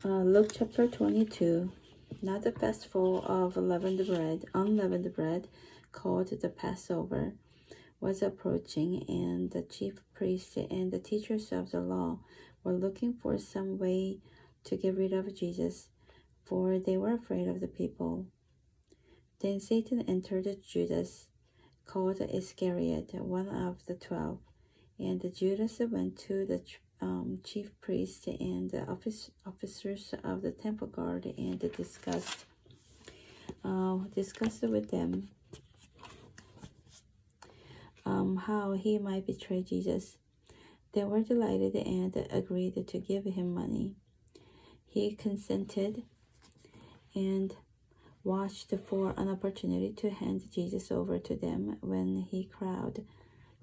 Luke chapter 22. Now the festival of unleavened bread, called the Passover, was approaching, and the chief priests and the teachers of the law were looking for some way to get rid of Jesus, for they were afraid of the people. Then Satan entered Judas, called Iscariot, one of the 12, and Judas went to the chief priests and the officers of the temple guard and discussed with them how he might betray Jesus. They were delighted and agreed to give him money. He consented and watched for an opportunity to hand Jesus over to them when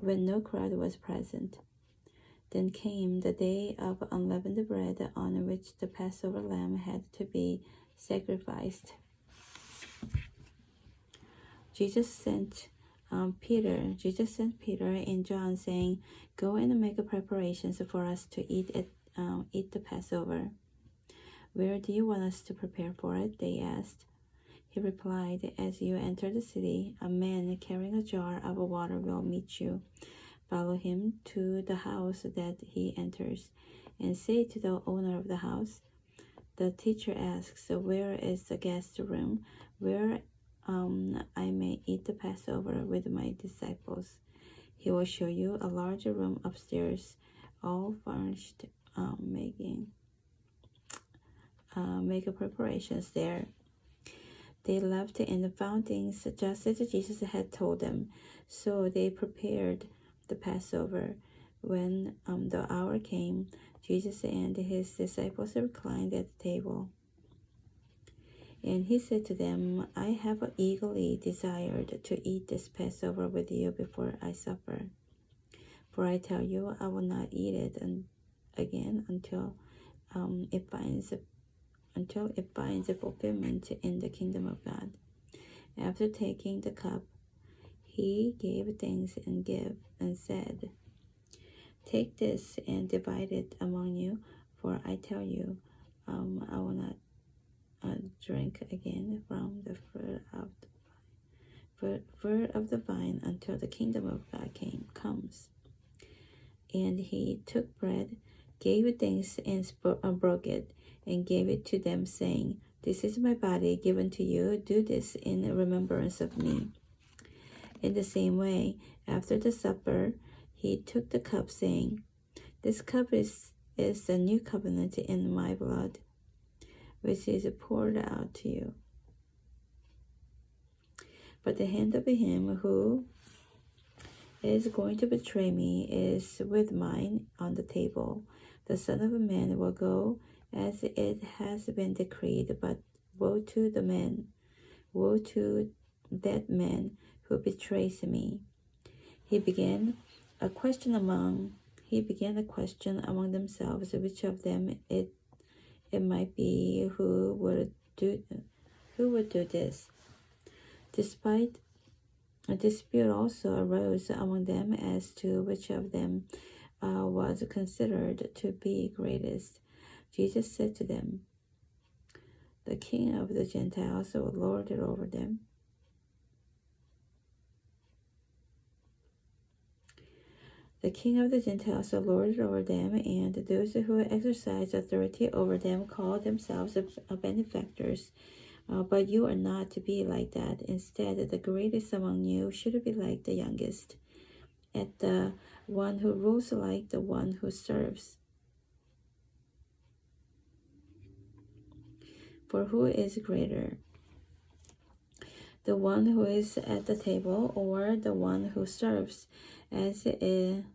no crowd was present. Then came the day of unleavened bread, on which the Passover lamb had to be sacrificed. Jesus sent Peter and John, saying, "Go and make preparations for us to eat the Passover." "Where do you want us to prepare for it?" they asked. He replied, "As you enter the city, a man carrying a jar of water will meet you. Follow him to the house that he enters, and say to the owner of the house, 'The teacher asks, where is the guest room where I may eat the Passover with my disciples?' He will show you a large room upstairs, all furnished. Make preparations there." They left and found things just as Jesus had told them. So they prepared the Passover. When the hour came, Jesus and his disciples reclined at the table. And he said to them, "I have eagerly desired to eat this Passover with you before I suffer. For I tell you, I will not eat it again until it finds fulfillment in the kingdom of God." After taking the cup, he gave thanks and said, "Take this and divide it among you, for I tell you, I will not drink again from the fruit of the vine until the kingdom of God comes." And he took bread, gave thanks, and broke it, and gave it to them, saying, "This is my body given to you. Do this in remembrance of me." In the same way, after the supper, he took the cup, saying, "This cup is the new covenant in my blood, which is poured out to you. But the hand of him who is going to betray me is with mine on the table. The Son of Man will go as it has been decreed, but woe to that man who betrays me." He began a question among themselves, which of them it might be who would do this. Despite a dispute also arose among them as to which of them was considered to be greatest. Jesus said to them, "The King of the Gentiles will lord it over them, and those who exercise authority over them call themselves benefactors. But you are not to be like that. Instead, the greatest among you should be like the youngest, and the one who rules like the one who serves. For who is greater, the one who is at the table or the one who serves? Is it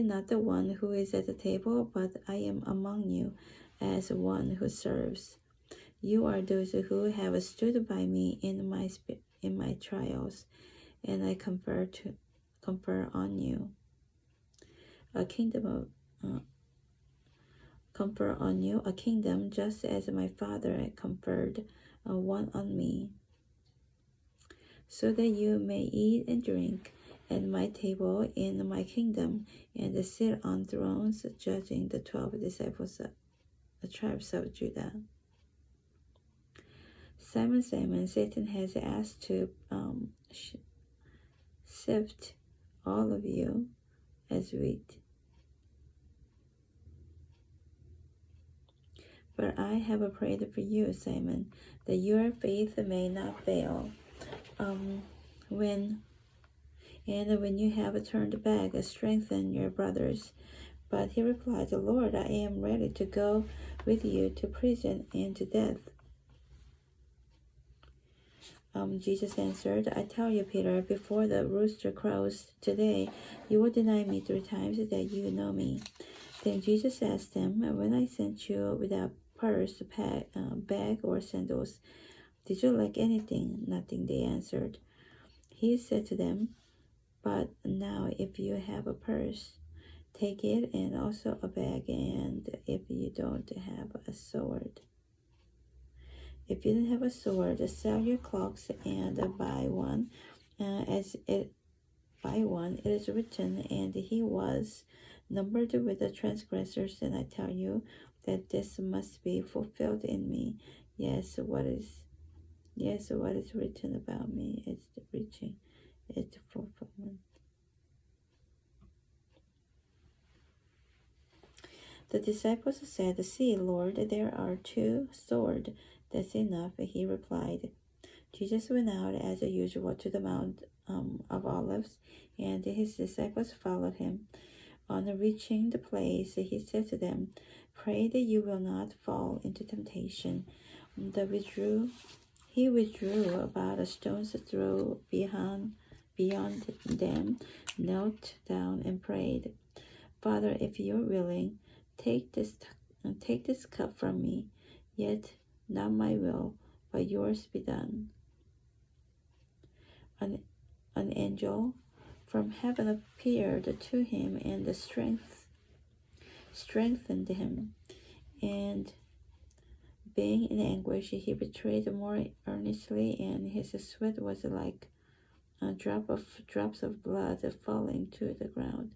not the one who is at the table? But I am among you as one who serves. You are those who have stood by me in my trials, and I confer on you a kingdom just as my Father conferred one on me, so that you may eat and drink at my table in my kingdom, and sit on thrones judging the 12 disciples the tribes of Judah. Simon, Simon, Satan has asked to sift all of you as wheat. But I have prayed for you, Simon, that your faith may not fail. When you have turned back, strengthen your brothers. But he replied, Lord, I am ready to go with you to prison and to death. Jesus answered, I tell you, Peter, before the rooster crows today, you will deny me 3 times that you know me. Then Jesus asked them, when I sent you without purse, bag, or sandals, did you lack anything? Nothing, they answered. He said to them, but now if you have a purse, take it, and also a bag, and if you don't have a sword. If you don't have a sword, sell your cloaks and buy one. It is written, and he was numbered with the transgressors. And I tell you that this must be fulfilled in me. Yes, what is written about me is reaching its fulfillment. The disciples said, see, Lord, there are 2 swords. That's enough, he replied. Jesus went out as usual to the Mount of Olives, and his disciples followed him. On reaching the place, he said to them, pray that you will not fall into temptation. He withdrew about a stone's throw beyond them, knelt down and prayed, Father, if you are willing, take this cup from me, yet not my will, but yours be done. An angel from heaven appeared to him and strengthened him. And being in anguish, he prayed more earnestly, and his sweat was like drops of blood falling to the ground.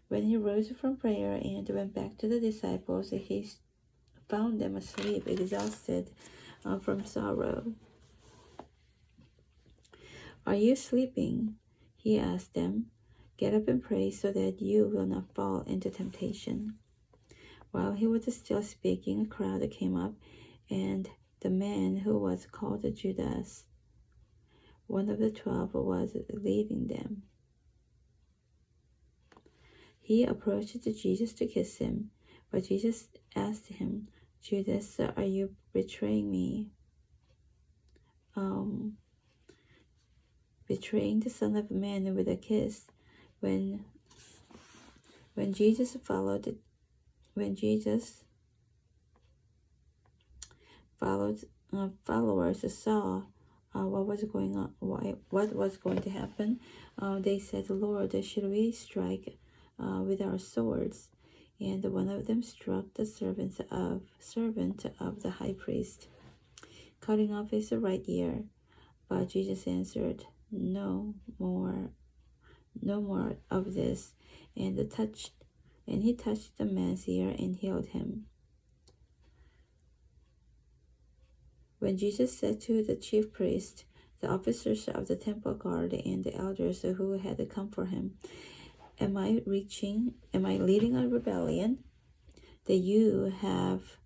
When he rose from prayer and went back to the disciples, he found them asleep, exhausted from sorrow. Are you sleeping? He asked them. Get up and pray so that you will not fall into temptation. While he was still speaking, a crowd came up, and the man who was called Judas, one of the 12, was leading them. He approached Jesus to kiss him, but Jesus asked him, Judas, are you betraying me? Betraying the Son of Man with a kiss. When Jesus' followers saw what was going to happen, they said, Lord, should we strike with our swords? And one of them struck the servant of the high priest, cutting off his right ear. But Jesus answered, no more of this, and he touched the man's ear and healed him. When Jesus said to the chief priests, the officers of the temple guard, and the elders who had come for him, Am I leading a rebellion, that you have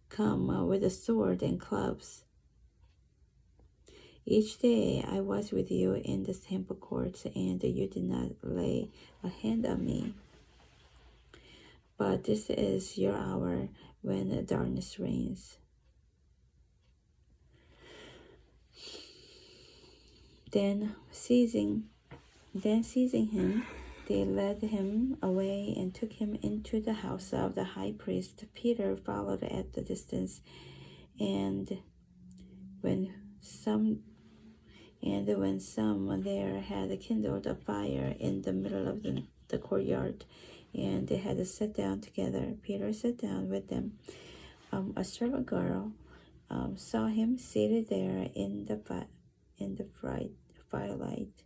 come with a sword and clubs? Each day I was with you in the temple courts, and you did not lay a hand on me. But this is your hour when darkness reigns. Then seizing him, they led him away and took him into the house of the high priest. Peter followed at the distance, and when some there had kindled a fire in the middle of the courtyard, and they had sat down together, Peter sat down with them. A servant girl saw him seated there in the firelight.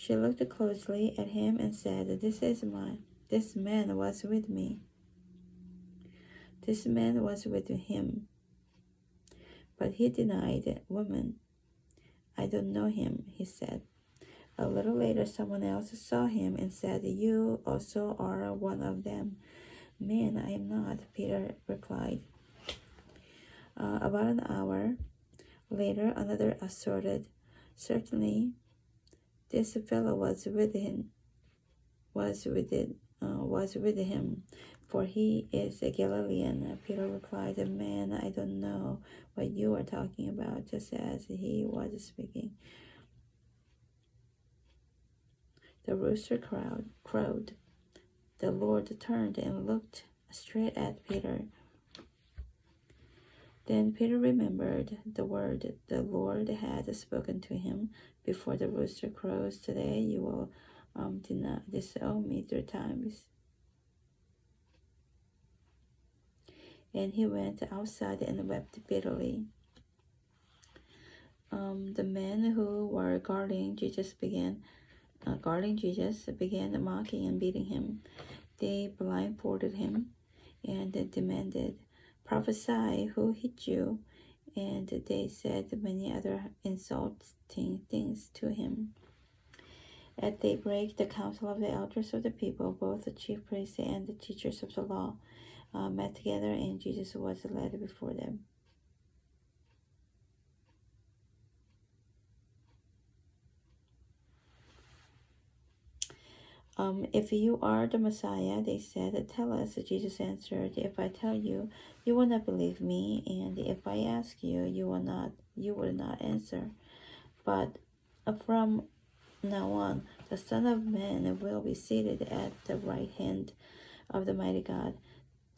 She looked closely at him and said, This man was with me. This man was with him. But he denied, Woman, I don't know him, he said. A little later, someone else saw him and said, You also are one of them. Man, I am not, Peter replied. About an hour later, another asserted, Certainly, this fellow was with him, for he is a Galilean. Peter replied, Man, I don't know what you are talking about. Just as he was speaking, the rooster crowed. The Lord turned and looked straight at Peter. Then Peter remembered the word the Lord had spoken to him before the rooster crows. Today you will disown me 3 times. And he went outside and wept bitterly. The men who were guarding Jesus began mocking and beating him. They blindfolded him and demanded, Prophesy, who hit you? And they said many other insulting things to him. At daybreak, the council of the elders of the people, both the chief priests and the teachers of the law, met together, and Jesus was led before them. If you are the Messiah, they said, Tell us. Jesus answered, If I tell you, you will not believe me, and if I ask you, you will not answer. But from now on, the Son of Man will be seated at the right hand of the mighty God.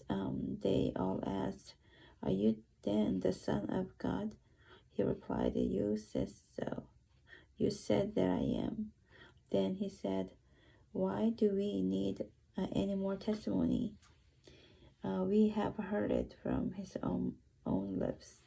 They all asked, Are you then the Son of God? He replied, You said so. You said that I am. Then he said, Why do we need any more testimony? We have heard it from his own lips.